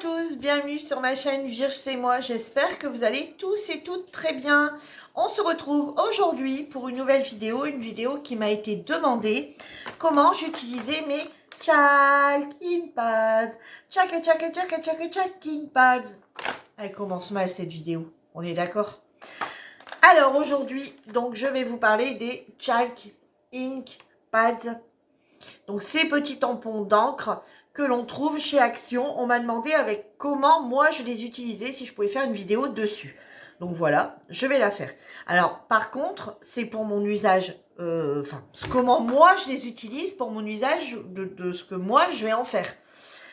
tous, bienvenue sur ma chaîne Virge c'est moi, j'espère que vous allez tous et toutes très bien. On se retrouve aujourd'hui pour une nouvelle vidéo, une vidéo qui m'a été demandée, comment j'utilisais mes chalking pads. Chalking pads. Elle commence mal cette vidéo, on est d'accord? Alors aujourd'hui, donc je vais vous parler des chalk ink pads. Donc ces petits tampons d'encre que l'on trouve chez Action. On m'a demandé avec comment moi je les utilisais, si je pouvais faire une vidéo dessus. Donc voilà, je vais la faire. Alors par contre, c'est pour mon usage, comment moi je les utilise pour mon usage de ce que moi je vais en faire.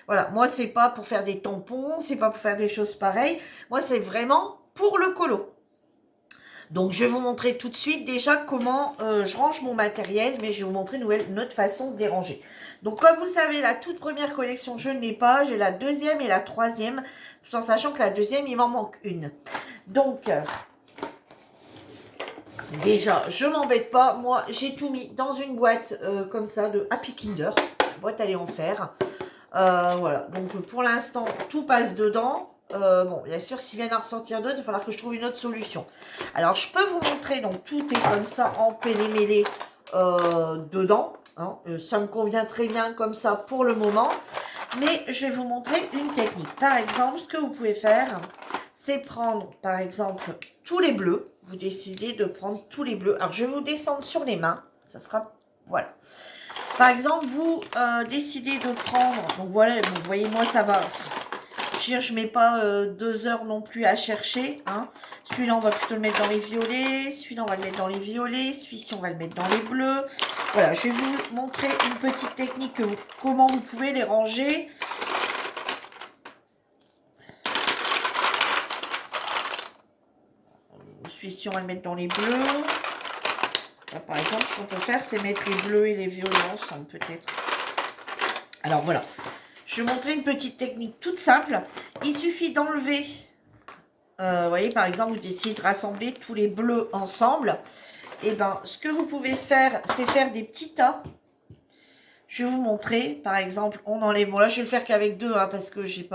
Voilà, moi c'est pas pour faire des tampons, c'est pas pour faire des choses pareilles. Moi c'est vraiment pour le colo. Donc je vais vous montrer tout de suite déjà comment je range mon matériel, mais je vais vous montrer une autre façon de déranger. Donc comme vous savez, la toute première collection, je ne l'ai pas. J'ai la deuxième et la troisième, tout en sachant que la deuxième, il m'en manque une. Donc, déjà, je m'embête pas. Moi, j'ai tout mis dans une boîte comme ça de Happy Kinder, boîte à lait en fer. Voilà, donc pour l'instant, tout passe dedans. Bon, bien sûr, s'ils viennent à ressortir d'autres, il va falloir que je trouve une autre solution. Alors, je peux vous montrer, donc tout est comme ça, empêlé-mêlé dedans. Hein. Ça me convient très bien comme ça pour le moment. Mais je vais vous montrer une technique. Par exemple, ce que vous pouvez faire, c'est prendre, par exemple, tous les bleus. Vous décidez de prendre tous les bleus. Alors, je vais vous descendre sur les mains. Ça sera, voilà. Par exemple, vous décidez de prendre, donc voilà, bon, vous voyez, moi ça va, je mets pas 2 heures non plus à chercher. Hein. Celui-là, on va plutôt le mettre dans les violets, celui-là, on va le mettre dans les violets, celui-ci, on va le mettre dans les bleus. Voilà, je vais vous montrer une petite technique, comment vous pouvez les ranger. Celui-ci, on va le mettre dans les bleus. Là, par exemple, ce qu'on peut faire, c'est mettre les bleus et les violets ensemble, peut-être. Alors, voilà. Je vais montrer une petite technique toute simple. Il suffit d'enlever, vous voyez, par exemple, vous décidez de rassembler tous les bleus ensemble. Et bien, ce que vous pouvez faire, c'est faire des petits tas. Je vais vous montrer, par exemple, on enlève, bon là, je vais le faire qu'avec deux, hein, parce que je vais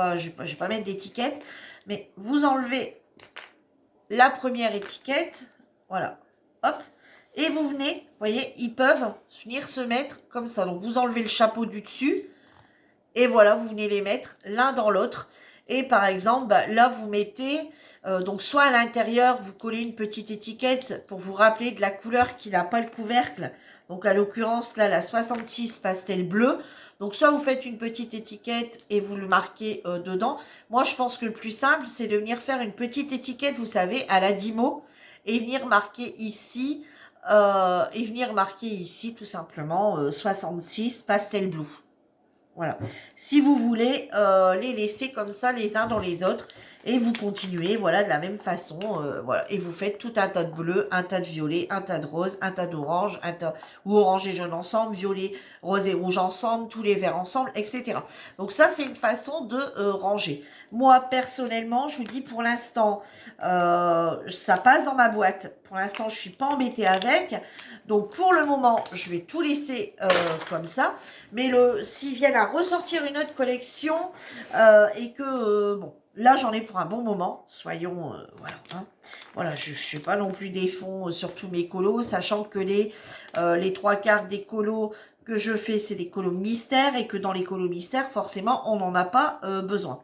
pas mettre d'étiquette. Mais vous enlevez la première étiquette, voilà, hop. Et vous venez, vous voyez, ils peuvent venir se mettre comme ça. Donc, vous enlevez le chapeau du dessus. Et voilà, vous venez les mettre l'un dans l'autre. Et par exemple, bah, là, vous mettez, donc soit à l'intérieur, vous collez une petite étiquette pour vous rappeler de la couleur qui n'a pas le couvercle. Donc, à l'occurrence, là, la 66 pastel bleu. Donc, soit vous faites une petite étiquette et vous le marquez dedans. Moi, je pense que le plus simple, c'est de venir faire une petite étiquette, vous savez, à la Dymo. Et venir marquer ici, tout simplement, 66 pastel bleu. Voilà. Si vous voulez les laisser comme ça les uns dans les autres et vous continuez, voilà, de la même façon, voilà, et vous faites tout un tas de bleus, un tas de violets, un tas de roses, un tas d'orange, un tas ou orange et jaune ensemble, violet, rose et rouge ensemble, tous les verts ensemble, etc. Donc ça, c'est une façon de ranger. Moi, personnellement, je vous dis pour l'instant, ça passe dans ma boîte. Pour l'instant, je suis pas embêtée avec. Donc pour le moment, je vais tout laisser comme ça. Mais s'ils viennent à ressortir une autre collection et que, bon, là j'en ai pour un bon moment, soyons, voilà. Hein. Voilà, je ne fais pas non plus des fonds sur tous mes colos, sachant que les 3/4 des colos que je fais, c'est des colos mystères et que dans les colos mystères, forcément, on n'en a pas besoin.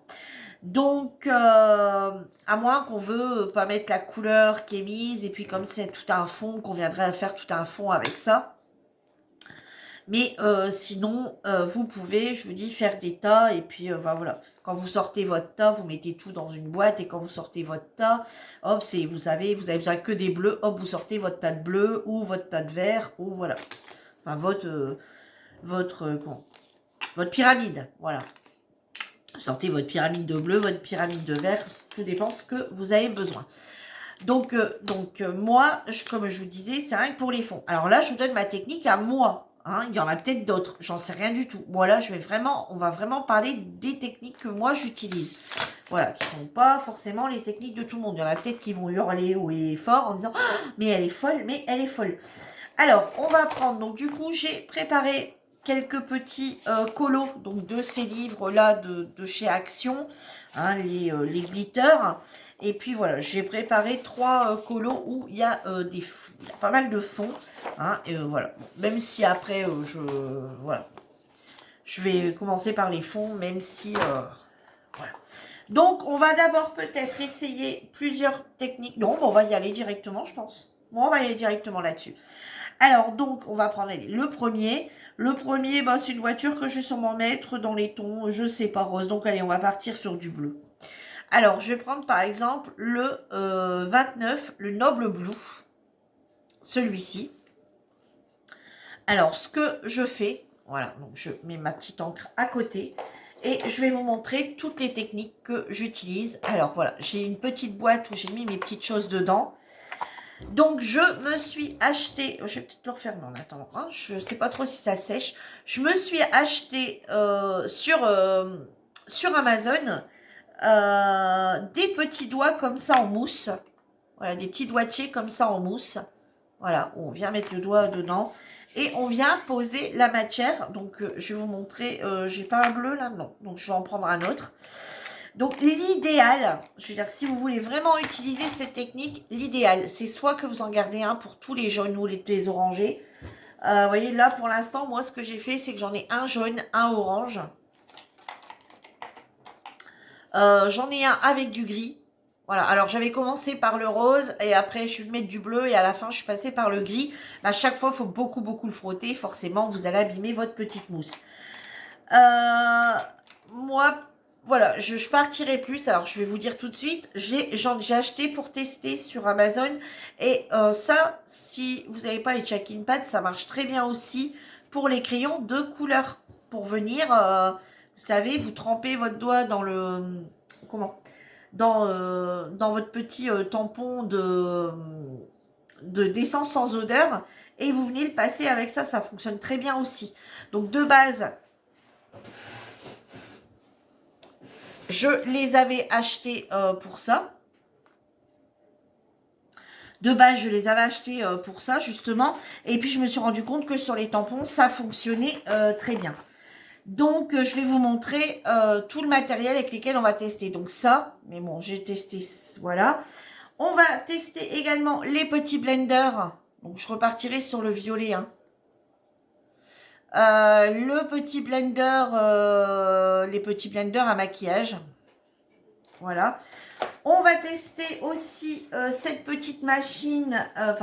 Donc, à moins qu'on veut pas mettre la couleur qui est mise, et puis comme c'est tout un fond, qu'on viendrait faire tout un fond avec ça. Mais sinon, vous pouvez, je vous dis, faire des tas, et puis voilà. Quand vous sortez votre tas, vous mettez tout dans une boîte, et quand vous sortez votre tas, hop, vous avez besoin que des bleus, hop, vous sortez votre tas de bleus, ou votre tas de vert, ou voilà. Enfin, votre pyramide, voilà. Sortez votre pyramide de bleu, votre pyramide de vert, tout dépend ce que vous avez besoin. Donc moi, comme je vous disais, c'est rien que pour les fonds. Alors là, je vous donne ma technique à moi. Hein, il y en a peut-être d'autres, j'en sais rien du tout. Moi là, on va vraiment parler des techniques que moi j'utilise. Voilà, qui ne sont pas forcément les techniques de tout le monde. Il y en a peut-être qui vont hurler haut et fort en disant oh, mais elle est folle, mais elle est folle. Alors, on va prendre, donc du coup, j'ai préparé quelques petits colos, donc de ces livres-là de chez Action, hein, les glitters. Et puis voilà, j'ai préparé 3 colos où il y a il y a pas mal de fonds. Hein, et voilà, même si après, voilà, je vais commencer par les fonds, même si... voilà. Donc, on va d'abord peut-être essayer plusieurs techniques. Non, bon, on va y aller directement, je pense. Bon, on va y aller directement là-dessus. Alors, donc, on va prendre le premier. Le premier, bah, c'est une voiture que je vais sûrement mettre dans les tons, je sais pas, rose. Donc, allez, on va partir sur du bleu. Alors, je vais prendre par exemple le 29, le Noble Blue. Celui-ci. Alors, ce que je fais, voilà, donc je mets ma petite encre à côté. Et je vais vous montrer toutes les techniques que j'utilise. Alors, voilà, j'ai une petite boîte où j'ai mis mes petites choses dedans. Donc, je me suis acheté, je vais peut-être le refermer en attendant, hein, je ne sais pas trop si ça sèche. Je me suis acheté sur Amazon des petits doigts comme ça en mousse. Voilà, des petits doigtiers comme ça en mousse. Voilà, on vient mettre le doigt dedans. Et on vient poser la matière. Donc, je vais vous montrer. J'ai pas un bleu là, non. Donc, je vais en prendre un autre. Donc l'idéal, je veux dire, si vous voulez vraiment utiliser cette technique, l'idéal, c'est soit que vous en gardez un pour tous les jaunes ou les orangés. Vous voyez, là, pour l'instant, moi, ce que j'ai fait, c'est que j'en ai un jaune, un orange. J'en ai un avec du gris. Voilà, alors j'avais commencé par le rose et après je vais mettre du bleu et à la fin je suis passée par le gris. À chaque fois, il faut beaucoup le frotter. Forcément, vous allez abîmer votre petite mousse. Moi, voilà, je partirai plus. Alors, je vais vous dire tout de suite, j'ai acheté pour tester sur Amazon. Et ça, si vous n'avez pas les check-in pads, ça marche très bien aussi pour les crayons de couleur. Pour venir, vous savez, vous trempez votre doigt dans le... Comment dans votre petit tampon d'essence sans odeur. Et vous venez le passer avec ça, ça fonctionne très bien aussi. Donc, de base... Je les avais achetés pour ça. De base, je les avais achetés pour ça, justement. Et puis, je me suis rendu compte que sur les tampons, ça fonctionnait très bien. Donc, je vais vous montrer tout le matériel avec lequel on va tester. Donc, ça, mais bon, j'ai testé, voilà. On va tester également les petits blenders. Donc, je repartirai sur le violet, hein. Le petit blender, les petits blenders à maquillage. Voilà. On va tester aussi cette petite machine, à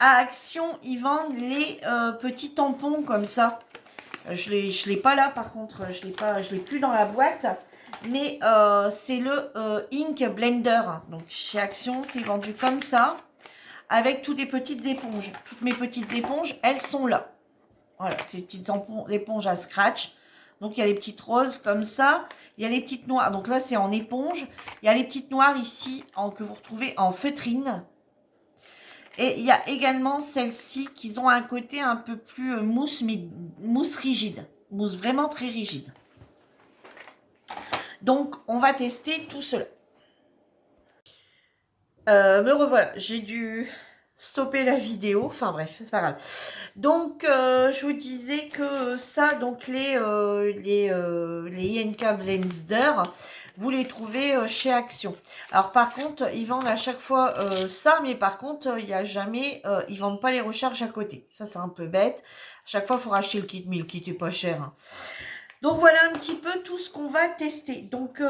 Action, ils vendent les petits tampons comme ça. Je l'ai pas là par contre, je l'ai plus dans la boîte. Mais c'est le Ink Blender. Donc chez Action, c'est vendu comme ça. Avec toutes les petites éponges. Toutes mes petites éponges, elles sont là. Voilà, ces petites éponges à scratch. Donc, il y a les petites roses comme ça. Il y a les petites noires. Donc là, c'est en éponge. Il y a les petites noires ici que vous retrouvez en feutrine. Et il y a également celles-ci qui ont un côté un peu plus mousse, mais mousse rigide. Mousse vraiment très rigide. Donc, on va tester tout cela. Me revoilà. J'ai dû stopper la vidéo. Enfin bref, c'est pas grave. Donc, je vous disais que ça, donc les INK Blender, vous les trouvez chez Action. Alors, par contre, ils vendent à chaque fois ça, mais par contre, il n'y a jamais, ils vendent pas les recharges à côté. Ça, c'est un peu bête. À chaque fois, il faut racheter le kit, mais le kit est pas cher, hein. Donc, voilà un petit peu tout ce qu'on va tester. Donc,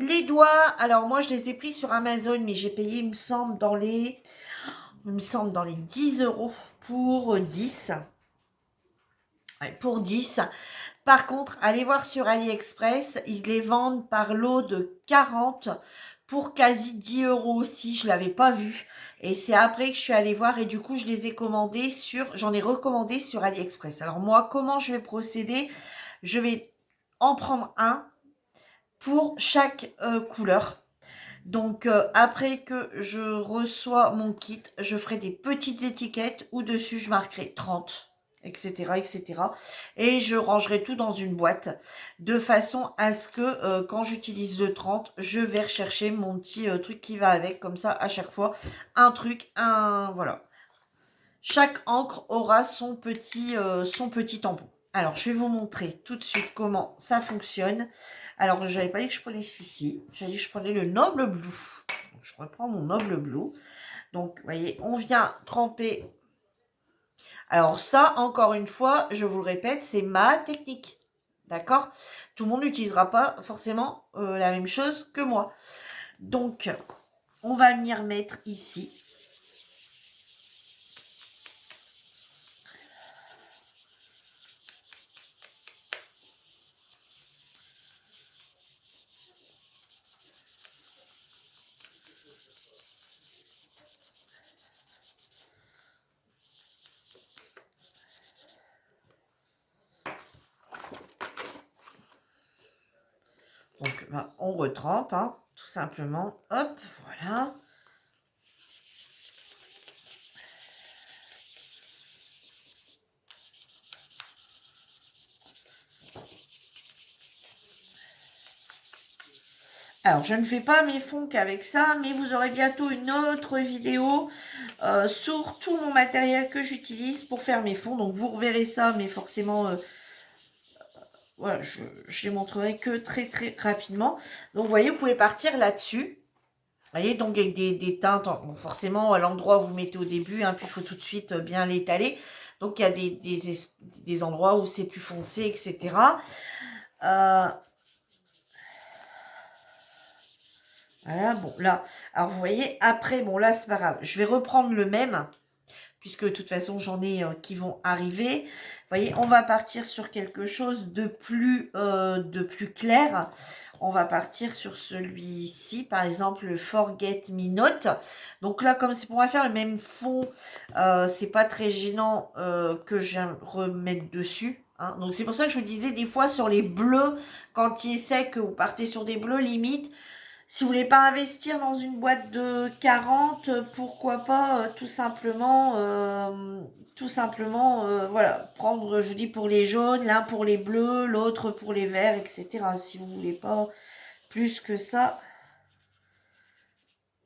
les doigts, alors moi, je les ai pris sur Amazon, mais j'ai payé, il me semble, dans les 10 € pour 10. Ouais, pour 10. Par contre, allez voir sur AliExpress, ils les vendent par lot de 40 pour quasi 10 € aussi. Je ne l'avais pas vu. Et c'est après que je suis allée voir et du coup, je les ai commandés j'en ai recommandé sur AliExpress. Alors moi, comment je vais procéder? Je vais en prendre un pour chaque couleur. Donc, après que je reçois mon kit, je ferai des petites étiquettes où dessus je marquerai 30, etc., etc. Et je rangerai tout dans une boîte de façon à ce que quand j'utilise le 30, je vais rechercher mon petit truc qui va avec. Comme ça, à chaque fois, un truc, voilà. Chaque encre aura son petit tampon. Alors, je vais vous montrer tout de suite comment ça fonctionne. Alors, je n'avais pas dit que je prenais celui-ci. J'avais dit que je prenais le Noble Blue. Donc, je reprends mon Noble Blue. Donc, vous voyez, on vient tremper. Alors ça, encore une fois, je vous le répète, c'est ma technique. D'accord? Tout le monde n'utilisera pas forcément la même chose que moi. Donc, on va venir mettre ici. Donc, on retrempe, hein, tout simplement. Hop, voilà. Alors, je ne fais pas mes fonds qu'avec ça, mais vous aurez bientôt une autre vidéo sur tout mon matériel que j'utilise pour faire mes fonds. Donc, vous reverrez ça, mais forcément, voilà, je les montrerai que très, très rapidement. Donc, vous voyez, vous pouvez partir là-dessus. Vous voyez, donc avec des teintes, bon, forcément, à l'endroit où vous mettez au début, hein, puis il faut tout de suite bien l'étaler. Donc, il y a des endroits où c'est plus foncé, etc. Voilà, bon, là, alors vous voyez, après, bon, là, c'est pas grave. Je vais reprendre le même, puisque de toute façon, j'en ai qui vont arriver. Vous voyez, on va partir sur quelque chose de plus clair. On va partir sur celui-ci, par exemple, le Forget Me Not. Donc là, comme c'est pour faire le même fond, c'est pas très gênant que je remette dessus. Hein. Donc c'est pour ça que je vous disais, des fois, sur les bleus, quand il est sec, vous partez sur des bleus, limite, si vous voulez pas investir dans une boîte de 40, pourquoi pas tout simplement, voilà, prendre, je dis pour les jaunes, l'un pour les bleus, l'autre pour les verts, etc. Si vous voulez pas plus que ça,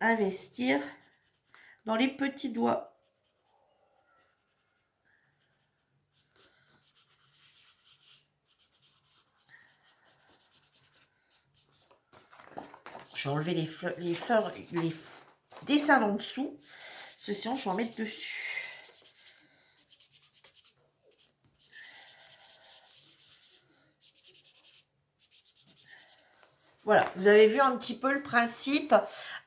investir dans les petits doigts. Je vais enlever les fleurs, les dessins en dessous. Ceci, je vais en mettre dessus. Voilà, vous avez vu un petit peu le principe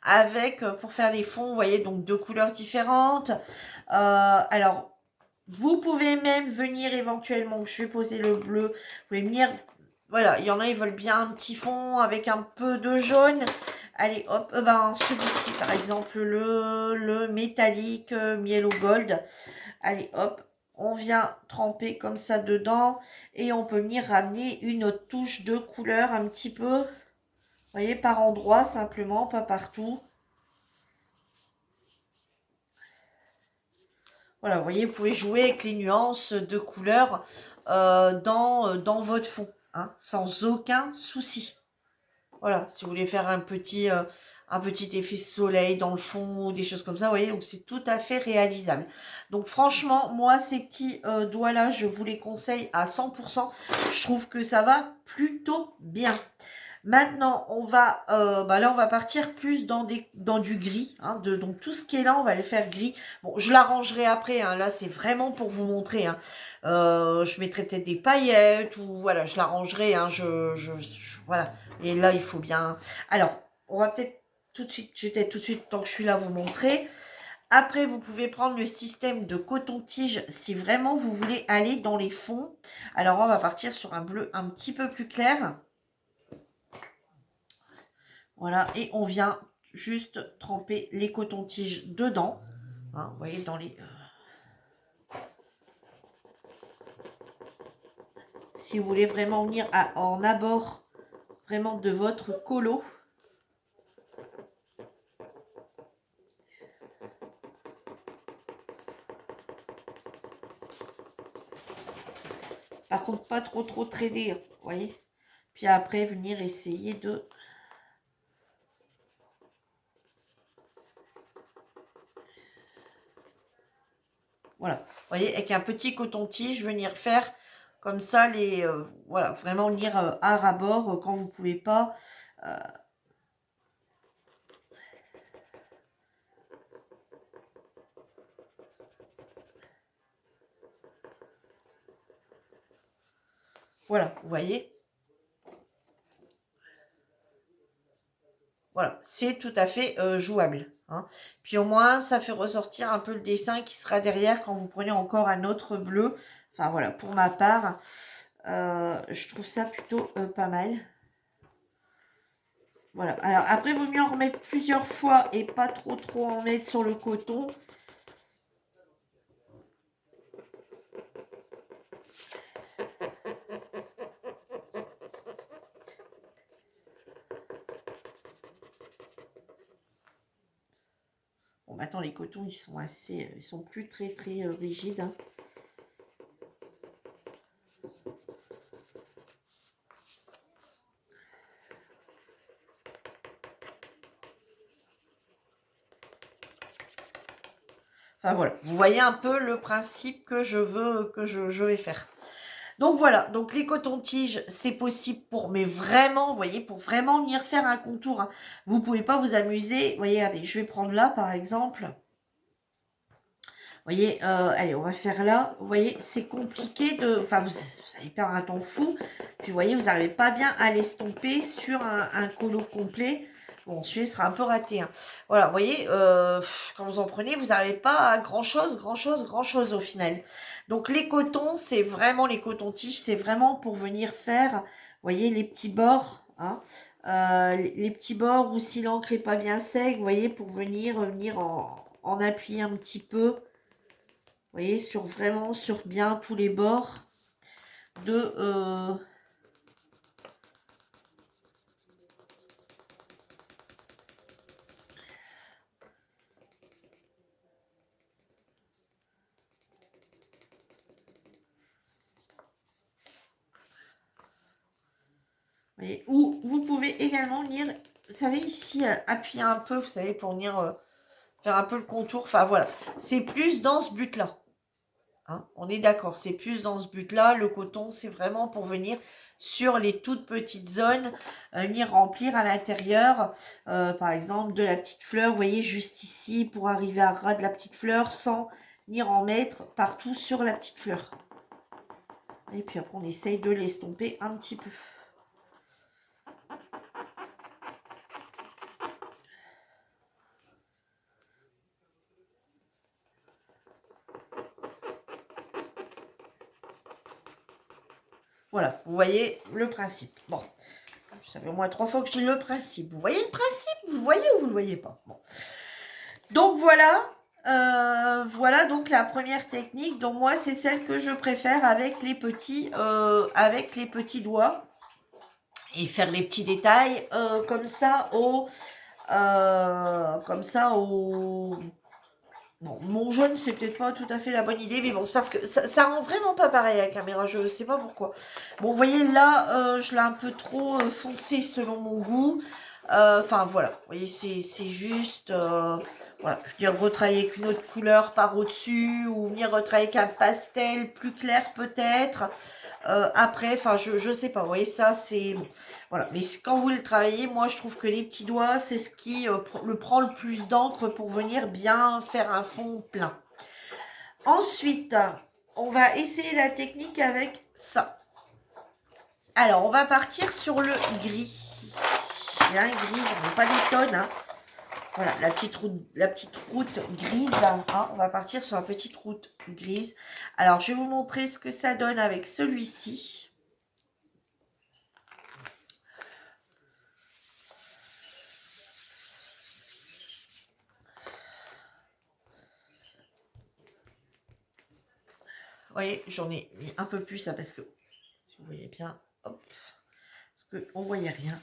avec, pour faire les fonds, vous voyez, donc deux couleurs différentes. Alors, vous pouvez même venir éventuellement, je vais poser le bleu, vous pouvez venir, voilà, il y en a, ils veulent bien un petit fond avec un peu de jaune. Allez, hop, ben, celui-ci, par exemple, le métallique Mielo Gold. Allez, hop, on vient tremper comme ça dedans et on peut venir ramener une autre touche de couleur un petit peu. Vous voyez, par endroit simplement, pas partout. Voilà, vous voyez, vous pouvez jouer avec les nuances de couleurs dans votre fond, hein, sans aucun souci. Voilà, si vous voulez faire un petit effet soleil dans le fond ou des choses comme ça, vous voyez, donc c'est tout à fait réalisable. Donc franchement, moi, ces petits doigts-là, je vous les conseille à 100%. Je trouve que ça va plutôt bien. Maintenant, on va, là, on va partir plus dans du gris. Hein, donc, tout ce qui est là, on va le faire gris. Bon, je l'arrangerai après. Hein, là, c'est vraiment pour vous montrer. Hein. Je mettrai peut-être des paillettes ou voilà, je l'arrangerai. Hein, voilà. Et là, il faut bien. Alors, on va peut-être tout de suite, je vais peut-être tout de suite, tant que je suis là, vous montrer. Après, vous pouvez prendre le système de coton-tige si vraiment vous voulez aller dans les fonds. Alors, on va partir sur un bleu un petit peu plus clair. Voilà, et on vient juste tremper les cotons-tiges dedans. Hein, vous voyez, dans les... Si vous voulez vraiment venir en abord vraiment de votre colo. Par contre, pas trop trader, vous voyez. Puis après, venir essayer de... Voilà. voyez, avec un petit coton-tige, venir faire comme ça, voilà, vraiment lire à ras-bord quand vous pouvez pas. Voilà, vous voyez. Voilà, c'est tout à fait jouable. Hein. Puis au moins, ça fait ressortir un peu le dessin qui sera derrière quand vous prenez encore un autre bleu. Enfin voilà, pour ma part, je trouve ça plutôt pas mal. Voilà, alors après, il vaut mieux en remettre plusieurs fois et pas trop en mettre sur le coton. Bon, maintenant, les cotons, ils sont assez, ils sont plus très rigides. Hein. Enfin voilà, vous voyez un peu le principe que je veux, que je vais faire. Donc voilà, donc les cotons-tiges, c'est possible pour, mais vraiment, vous voyez, pour vraiment venir faire un contour. Hein. Vous pouvez pas vous amuser. Vous voyez, regardez, je vais prendre là, par exemple. Vous voyez, allez, on va faire là. Vous voyez, c'est compliqué de... Enfin, vous allez perdre un temps fou. Puis, vous voyez, vous n'arrivez pas bien à l'estomper sur un colo complet. Bon, celui-là sera un peu raté. Hein. Voilà, vous voyez, quand vous en prenez, vous n'arrivez pas à grand-chose au final. Donc, les cotons, c'est vraiment, les cotons-tiges, c'est vraiment pour venir faire, vous voyez, les petits bords. Hein, les petits bords où si l'encre n'est pas bien sec, vous voyez, pour venir en appuyer un petit peu. Vous voyez, vraiment sur bien tous les bords de... Vous voyez, ou vous pouvez également venir, vous savez, ici, appuyer un peu, vous savez, pour venir faire un peu le contour. Enfin, voilà. C'est plus dans ce but-là. Hein, on est d'accord, c'est plus dans ce but-là. Le coton, c'est vraiment pour venir sur les toutes petites zones, venir remplir à l'intérieur, par exemple, de la petite fleur, vous voyez, juste ici, pour arriver à ras de la petite fleur, sans venir en mettre partout sur la petite fleur. Et puis après, on essaye de l'estomper un petit peu. Voilà, vous voyez le principe. Bon, ça fait au moins 3 fois que je dis le principe. Vous voyez le principe? Vous le voyez ou vous le voyez pas? Bon. Donc voilà, voilà donc la première technique. Donc moi, c'est celle que je préfère avec les petits doigts et faire les petits détails comme ça au bon, mon jaune, c'est peut-être pas tout à fait la bonne idée, mais bon, c'est parce que ça rend vraiment pas pareil à la caméra, je sais pas pourquoi. Bon, vous voyez, là, je l'ai un peu trop foncé selon mon goût. Enfin, voilà, vous voyez, c'est juste... voilà, je veux dire, retravailler avec une autre couleur par au-dessus, ou venir retravailler avec un pastel plus clair peut-être. Après, enfin, je sais pas, vous voyez, ça, c'est... Bon, voilà, mais quand vous le travaillez, moi, je trouve que les petits doigts, c'est ce qui prend le plus d'encre pour venir bien faire un fond plein. Ensuite, on va essayer la technique avec ça. Alors, on va partir sur le gris. J'ai un gris, j'en ai pas des tonnes, hein. Voilà, la petite route grise. Hein. On va partir sur la petite route grise. Alors, je vais vous montrer ce que ça donne avec celui-ci. Vous voyez, j'en ai mis un peu plus, hein, parce que, si vous voyez bien, hop, parce qu'on ne voyait rien.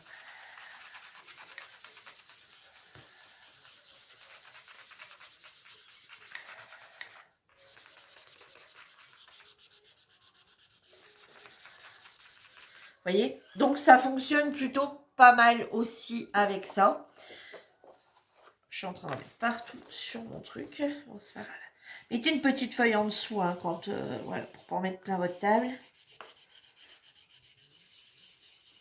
Vous voyez, donc ça fonctionne plutôt pas mal aussi avec ça. Je suis en train de mettre partout sur mon truc. Bon, c'est pas grave. Mettez une petite feuille en dessous, hein, quand, voilà, pour pas en mettre plein votre table.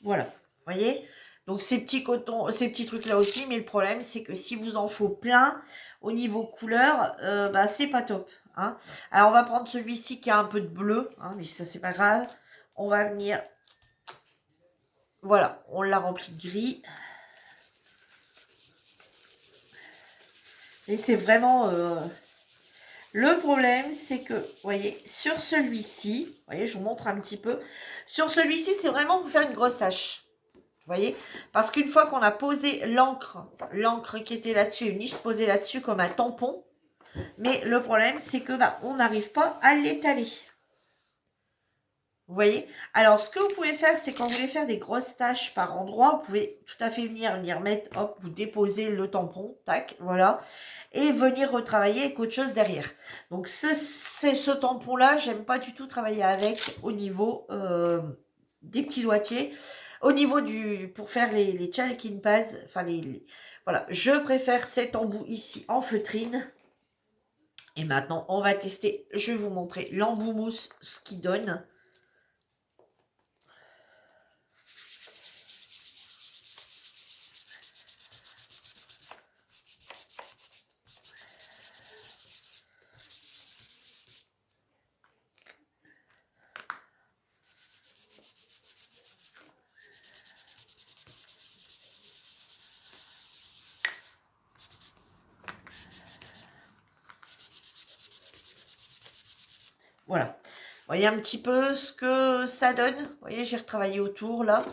Voilà, vous voyez. Donc ces petits cotons, ces petits trucs là aussi, mais le problème c'est que si vous en faut plein au niveau couleur, bah c'est pas top. Hein. Alors on va prendre celui-ci qui a un peu de bleu, hein, mais ça c'est pas grave. On va venir, voilà, on l'a rempli de gris. Et c'est vraiment... le problème, c'est que, vous voyez, sur celui-ci, vous voyez, je vous montre un petit peu. Sur celui-ci, c'est vraiment pour faire une grosse tache. Vous voyez, parce qu'une fois qu'on a posé l'encre qui était là-dessus, une niche posée là-dessus comme un tampon, mais le problème, c'est que bah, on n'arrive pas à l'étaler. Vous voyez? Alors, ce que vous pouvez faire, c'est quand vous voulez faire des grosses taches par endroit, vous pouvez tout à fait venir mettre, hop, vous déposez le tampon, tac, voilà, et venir retravailler avec autre chose derrière. Donc, c'est ce tampon-là, j'aime pas du tout travailler avec au niveau des petits doigtiers. Au niveau pour faire les chalking pads, enfin, voilà, je préfère cet embout ici en feutrine. Et maintenant, on va tester, je vais vous montrer l'embout mousse, ce qu'il donne. Voilà. Vous voyez un petit peu ce que ça donne. Vous voyez, j'ai retravaillé autour là.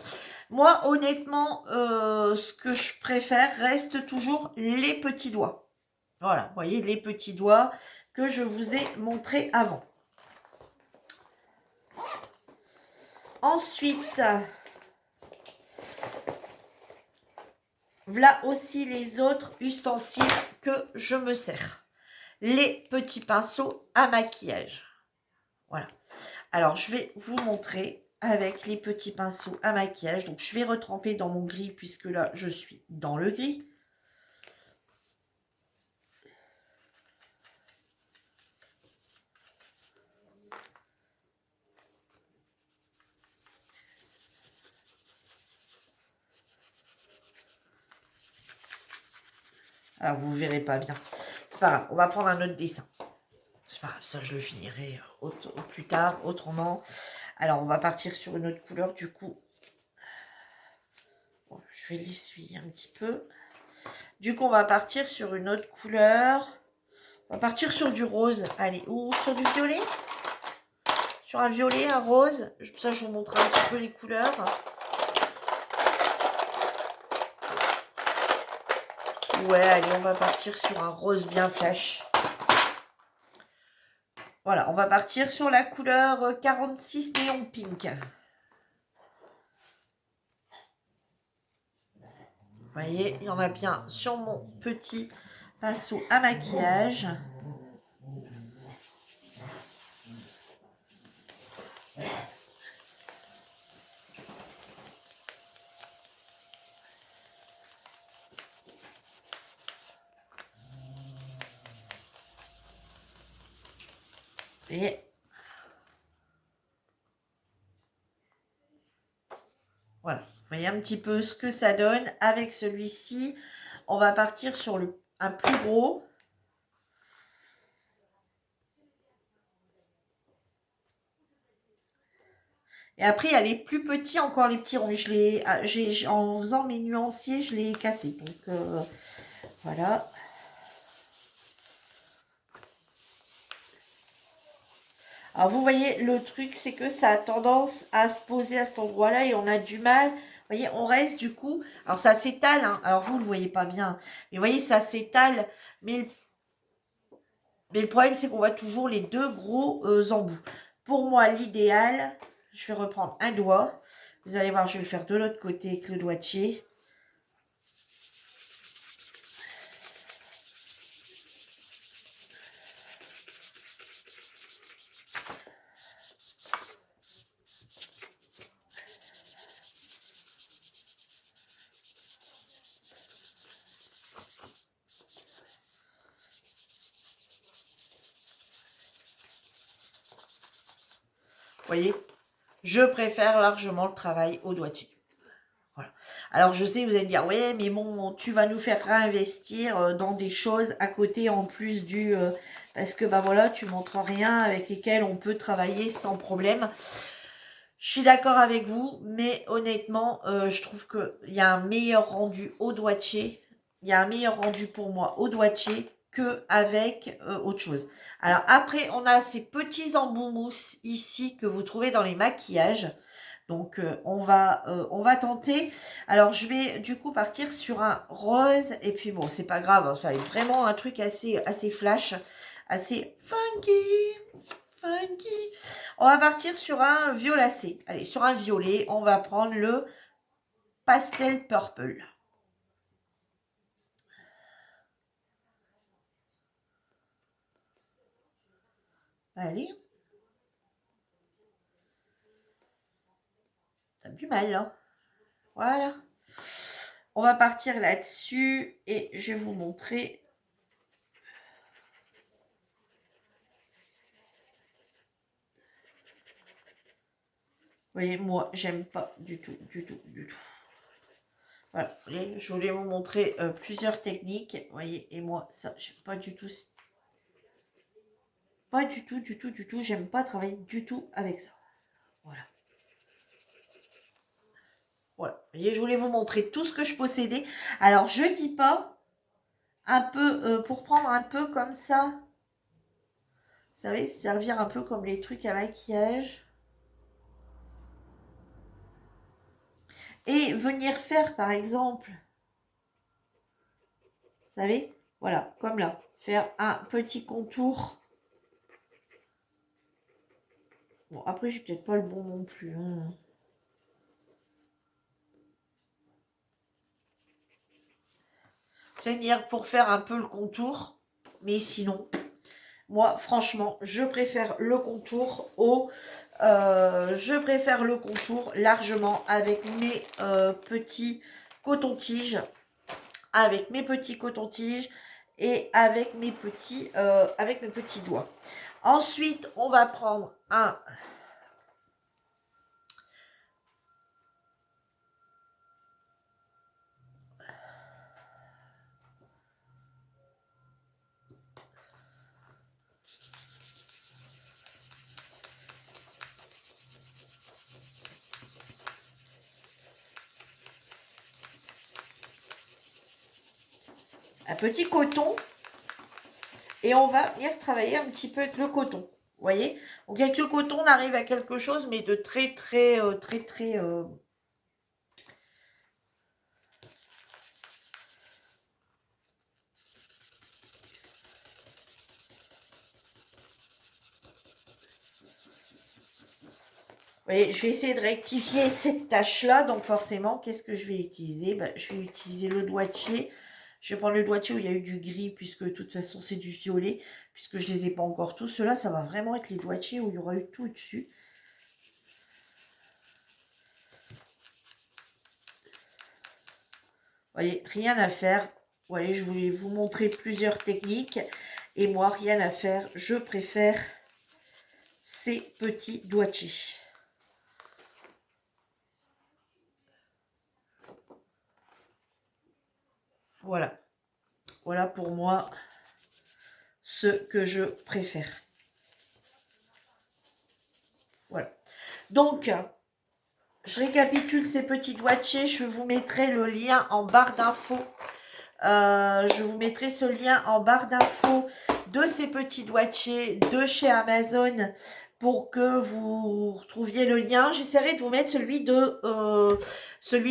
Moi, honnêtement, ce que je préfère reste toujours les petits doigts. Voilà, vous voyez, les petits doigts que je vous ai montré avant. Ensuite, voilà aussi les autres ustensiles que je me sers. Les petits pinceaux à maquillage. Voilà. Alors, je vais vous montrer avec les petits pinceaux à maquillage. Donc, je vais retremper dans mon gris puisque là, je suis dans le gris. Alors, vous ne verrez pas bien. C'est pas grave, on va prendre un autre dessin. C'est pas grave, ça, je le finirai au plus tard, autrement. Alors, on va partir sur une autre couleur, du coup. Bon, je vais l'essuyer un petit peu. Du coup, on va partir sur une autre couleur. On va partir sur du rose. Allez, ou sur du violet. Sur un violet, un rose. Ça, je vous montre un petit peu les couleurs. Ouais, allez, on va partir sur un rose bien flash. Voilà, on va partir sur la couleur 46 Néon Pink. Vous voyez, il y en a bien sur mon petit pinceau à maquillage. Et voilà, vous voyez un petit peu ce que ça donne. Avec celui-ci, on va partir sur un plus gros. Et après, il y a les plus petits, encore les petits ronds. En faisant mes nuanciers, je les ai cassés. Donc, voilà. Alors, vous voyez, le truc, c'est que ça a tendance à se poser à cet endroit-là et on a du mal. Vous voyez, on reste du coup. Alors, ça s'étale. Hein. Alors, vous ne le voyez pas bien. Mais vous voyez, ça s'étale. Mais le problème, c'est qu'on voit toujours les deux gros embouts. Pour moi, l'idéal, je vais reprendre un doigt. Vous allez voir, je vais le faire de l'autre côté avec le doigtier. Vous voyez, je préfère largement le travail au doigté. Voilà. Alors, je sais, vous allez me dire, ouais, mais bon, tu vas nous faire réinvestir dans des choses à côté en plus du... parce que, bah voilà, tu montres rien avec lesquelles on peut travailler sans problème. Je suis d'accord avec vous, mais honnêtement, je trouve qu'il y a un meilleur rendu au doigté. Il y a un meilleur rendu pour moi au doigté qu'avec autre chose. Alors après, on a ces petits embouts mousse ici que vous trouvez dans les maquillages. Donc on va tenter. Alors je vais du coup partir sur un rose. Et puis bon, c'est pas grave, hein, ça va être vraiment un truc assez flash, assez funky. On va partir sur un violacé. Allez, sur un violet, on va prendre le pastel purple. Allez. Ça a du mal, là. Voilà. On va partir là-dessus et je vais vous montrer. Vous voyez, moi, j'aime pas du tout, du tout, du tout. Voilà, voyez, je voulais vous montrer plusieurs techniques. Vous voyez, et moi, ça, j'aime pas du tout. Pas du tout, du tout, du tout. J'aime pas travailler du tout avec ça. Voilà. Voilà. Vous voyez, je voulais vous montrer tout ce que je possédais. Alors, je dis pas un peu, pour prendre un peu comme ça. Vous savez, servir un peu comme les trucs à maquillage. Et venir faire, par exemple, vous savez, voilà, comme là. Faire un petit contour. Bon, après, j'ai peut-être pas le bon non plus. Hein. C'est-à-dire pour faire un peu le contour. Mais sinon, moi, franchement, je préfère le contour je préfère le contour largement avec mes petits cotons-tiges. Avec mes petits cotons-tiges et avec mes petits doigts. Ensuite, on va prendre un petit coton et on va venir travailler un petit peu avec le coton. Vous voyez? Donc avec le coton, on arrive à quelque chose, mais de très. Vous voyez, je vais essayer de rectifier cette tâche-là. Donc forcément, qu'est-ce que je vais utiliser? Je vais utiliser le doigtier. Je vais prendre le doigtier où il y a eu du gris, puisque de toute façon, c'est du violet, puisque je ne les ai pas encore tous. Ceux-là, ça va vraiment être les doigtiers où il y aura eu tout dessus. Vous voyez, rien à faire. Vous voyez, je voulais vous montrer plusieurs techniques. Et moi, rien à faire. Je préfère ces petits doigtiers. Voilà. Voilà pour moi ce que je préfère. Voilà. Donc, je récapitule ces petits doigtiers. Je vous mettrai le lien en barre d'infos. Je vous mettrai ce lien en barre d'infos de ces petits doigtiers de chez Amazon pour que vous retrouviez le lien. J'essaierai de vous mettre celui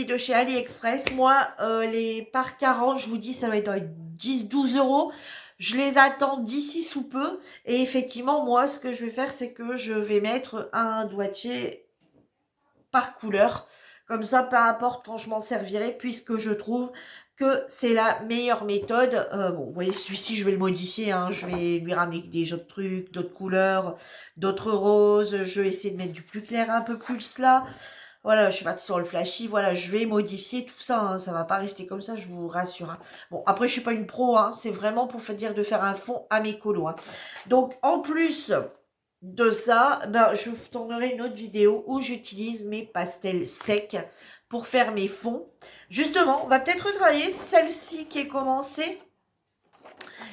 de chez AliExpress. Moi, les par 40, je vous dis, ça va être 10-12 euros. Je les attends d'ici sous peu. Et effectivement, moi, ce que je vais faire, c'est que je vais mettre un doigtier par couleur. Comme ça, peu importe quand je m'en servirai, puisque je trouve que c'est la meilleure méthode. Bon, vous voyez, celui-ci, je vais le modifier. Hein. Je vais lui ramener des autres trucs, d'autres couleurs, d'autres roses. Je vais essayer de mettre du plus clair, un peu plus là. Voilà, je suis partie sur le flashy. Voilà, je vais modifier tout ça. Hein. Ça va pas rester comme ça, je vous rassure. Hein. Bon, après, je suis pas une pro. Hein. C'est vraiment pour dire de faire un fond à mes colos. Hein. Donc, en plus de ça, ben, je vous tournerai une autre vidéo où j'utilise mes pastels secs pour faire mes fonds. Justement, on va peut-être retravailler celle-ci qui est commencée.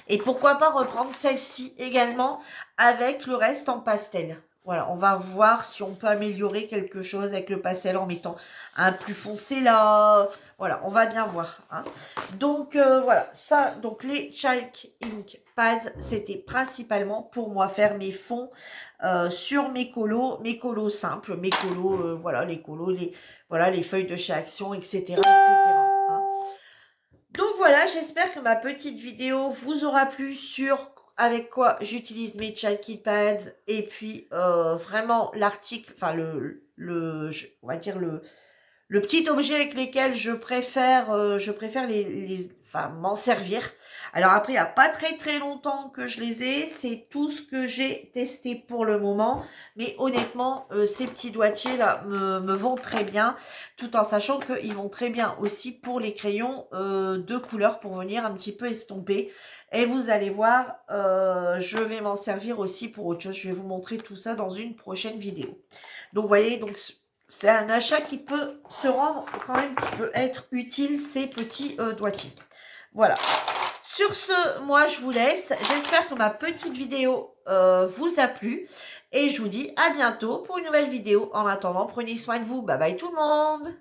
Et pourquoi pas reprendre celle-ci également avec le reste en pastel. Voilà, on va voir si on peut améliorer quelque chose avec le pastel en mettant un plus foncé là. Voilà, on va bien voir. Hein. Donc voilà, ça, donc les Chalk Ink Pads, c'était principalement pour moi faire mes fonds sur mes colos simples, mes colos, voilà, les colos, voilà, les feuilles de chez Action, etc. etc. Hein. Donc voilà, j'espère que ma petite vidéo vous aura plu sur avec quoi j'utilise mes Chalky Pads et puis vraiment l'article, enfin on va dire le petit objet avec lequel je préfère enfin, m'en servir. Alors après, il n'y a pas très très longtemps que je les ai. C'est tout ce que j'ai testé pour le moment. Mais honnêtement, ces petits doigtiers là me vont très bien. Tout en sachant qu'ils vont très bien aussi pour les crayons de couleur pour venir un petit peu estomper. Et vous allez voir, je vais m'en servir aussi pour autre chose. Je vais vous montrer tout ça dans une prochaine vidéo. Donc, vous voyez, donc c'est un achat qui peut se rendre quand même, qui peut être utile, ces petits doigtiers. Voilà. Sur ce, moi, je vous laisse. J'espère que ma petite vidéo vous a plu. Et je vous dis à bientôt pour une nouvelle vidéo. En attendant, prenez soin de vous. Bye bye tout le monde.